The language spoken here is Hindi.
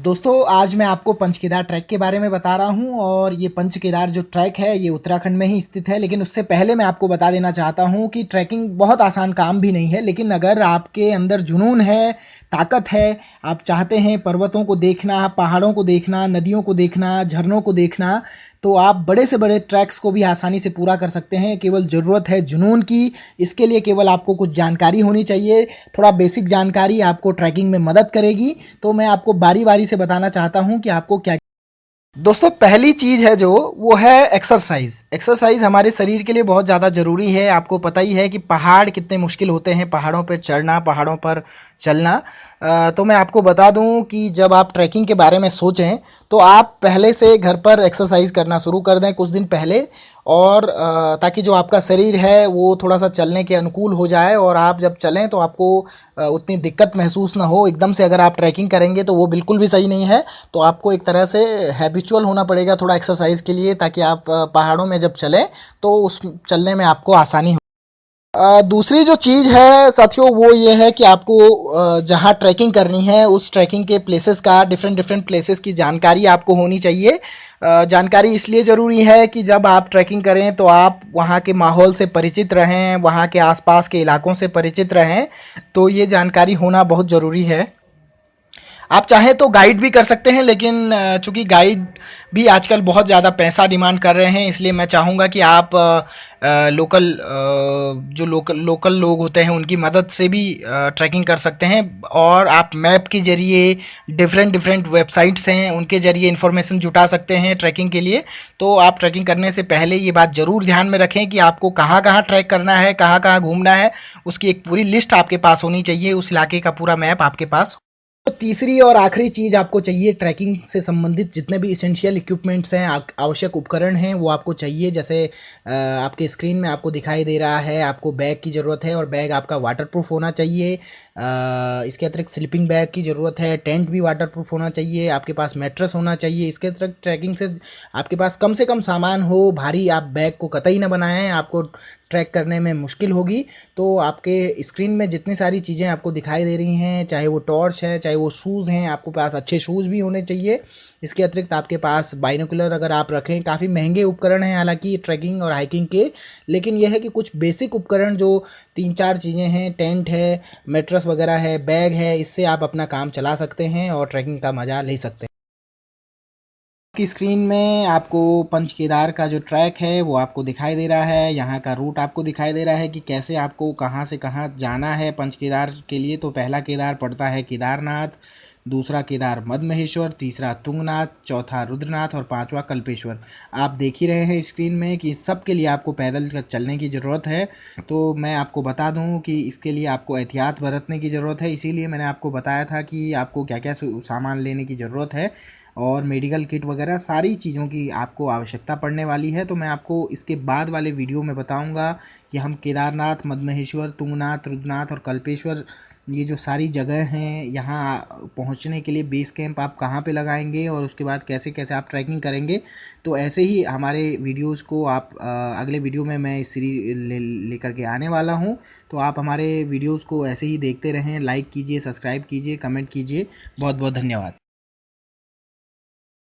दोस्तों आज मैं आपको पंचकेदार ट्रैक के बारे में बता रहा हूं और ये पंचकेदार जो ट्रैक है ये उत्तराखंड में ही स्थित है। लेकिन उससे पहले मैं आपको बता देना चाहता हूं कि ट्रैकिंग बहुत आसान काम भी नहीं है, लेकिन अगर आपके अंदर जुनून है, ताकत है, आप चाहते हैं पर्वतों को देखना, पहाड़ों को देखना, नदियों को देखना, झरनों को देखना, तो आप बड़े से बड़े ट्रैक्स को भी आसानी से पूरा कर सकते हैं। केवल ज़रूरत है जुनून की। इसके लिए केवल आपको कुछ जानकारी होनी चाहिए। थोड़ा बेसिक जानकारी आपको ट्रैकिंग में मदद करेगी। तो मैं आपको बारी बारी से बताना चाहता हूं कि आपको क्या। दोस्तों पहली चीज़ है जो वो है एक्सरसाइज। एक्सरसाइज हमारे शरीर के लिए बहुत ज़्यादा ज़रूरी है। आपको पता ही है कि पहाड़ कितने मुश्किल होते हैं, पहाड़ों पर चढ़ना, पहाड़ों पर चलना। तो मैं आपको बता दूं कि जब आप ट्रैकिंग के बारे में सोचें तो आप पहले से घर पर एक्सरसाइज करना शुरू कर दें कुछ दिन पहले, और ताकि जो आपका शरीर है वो थोड़ा सा चलने के अनुकूल हो जाए और आप जब चलें तो आपको उतनी दिक्कत महसूस ना हो। एकदम से अगर आप ट्रैकिंग करेंगे तो वो बिल्कुल भी सही नहीं है। तो आपको एक तरह से हैबिचुअल होना पड़ेगा थोड़ा एक्सरसाइज के लिए, ताकि आप पहाड़ों में जब चलें तो उस चलने में आपको आसानी हो। दूसरी जो चीज़ है साथियों वो ये है कि आपको जहाँ ट्रैकिंग करनी है उस ट्रैकिंग के प्लेसेस का, डिफरेंट डिफरेंट प्लेसेस की जानकारी आपको होनी चाहिए। जानकारी इसलिए ज़रूरी है कि जब आप ट्रैकिंग करें तो आप वहाँ के माहौल से परिचित रहें, वहाँ के आसपास के इलाकों से परिचित रहें। तो ये जानकारी होना बहुत ज़रूरी है। आप चाहें तो गाइड भी कर सकते हैं, लेकिन चूंकि गाइड भी आजकल बहुत ज़्यादा पैसा डिमांड कर रहे हैं, इसलिए मैं चाहूँगा कि आप जो लोकल लोग होते हैं उनकी मदद से भी ट्रैकिंग कर सकते हैं। और आप मैप के ज़रिए, डिफरेंट डिफरेंट वेबसाइट्स हैं उनके ज़रिए इन्फॉर्मेशन जुटा सकते हैं ट्रैकिंग के लिए। तो आप ट्रैकिंग करने से पहले ये बात ज़रूर ध्यान में रखें कि आपको कहाँ कहाँ ट्रैक करना है, कहाँ कहाँ घूमना है, उसकी एक पूरी लिस्ट आपके पास होनी चाहिए, उस इलाके का पूरा मैप आपके पास। तो तीसरी और आखिरी चीज़ आपको चाहिए ट्रैकिंग से संबंधित जितने भी इसेंशियल इक्विपमेंट्स हैं, आवश्यक उपकरण हैं, वो आपको चाहिए। जैसे आपके स्क्रीन में आपको दिखाई दे रहा है, आपको बैग की ज़रूरत है और बैग आपका वाटरप्रूफ होना चाहिए। इसके अतिरिक्त स्लीपिंग बैग की ज़रूरत है, टेंट भी वाटरप्रूफ होना चाहिए, आपके पास मैट्रेस होना चाहिए। इसके अतिरिक्त ट्रैकिंग से आपके पास कम से कम सामान हो, भारी आप बैग को कतई ना बनाएं, आपको ट्रैक करने में मुश्किल होगी। तो आपके स्क्रीन में जितनी सारी चीज़ें आपको दिखाई दे रही हैं, चाहे वो टॉर्च है, चाहे वो शूज़ हैं, आपके पास अच्छे शूज़ भी होने चाहिए। इसके अतिरिक्त आपके पास बाइनोकुलर अगर आप रखें, काफ़ी महंगे उपकरण हैं हालांकि ट्रैकिंग और हाइकिंग के, लेकिन यह है कि कुछ बेसिक उपकरण जो 3-4 चीज़ें हैं, टेंट है, मेट्रेस वगैरह है, बैग है, इससे आप अपना काम चला सकते हैं और ट्रैकिंग का मज़ा ले सकते हैं। की स्क्रीन में आपको पंचकेदार का जो ट्रैक है वो आपको दिखाई दे रहा है। यहाँ का रूट आपको दिखाई दे रहा है कि कैसे आपको कहाँ से कहाँ जाना है पंचकेदार के लिए। तो पहला केदार पड़ता है केदारनाथ, दूसरा केदार मद्महेश्वर, तीसरा तुंगनाथ, चौथा रुद्रनाथ और पांचवा कल्पेश्वर। आप देख ही रहे हैं स्क्रीन में कि सब के लिए आपको पैदल चलने की ज़रूरत है। तो मैं आपको बता दूं कि इसके लिए आपको एहतियात बरतने की ज़रूरत है। इसीलिए मैंने आपको बताया था कि आपको क्या क्या सामान लेने की ज़रूरत है और मेडिकल किट वगैरह सारी चीज़ों की आपको आवश्यकता पड़ने वाली है। तो मैं आपको इसके बाद वाले वीडियो में बताऊंगा कि हम केदारनाथ, मद्महेश्वर, तुंगनाथ, रुद्रनाथ और कल्पेश्वर, ये जो सारी जगह हैं, यहाँ पहुँचने के लिए बेस कैंप आप कहाँ पे लगाएंगे और उसके बाद कैसे कैसे आप ट्रैकिंग करेंगे। तो ऐसे ही हमारे वीडियोस को आप अगले वीडियो में मैं इस सीरीज लेकर के आने वाला हूँ। तो आप हमारे वीडियोस को ऐसे ही देखते रहें, लाइक कीजिए, सब्सक्राइब कीजिए, कमेंट कीजिए। बहुत बहुत धन्यवाद।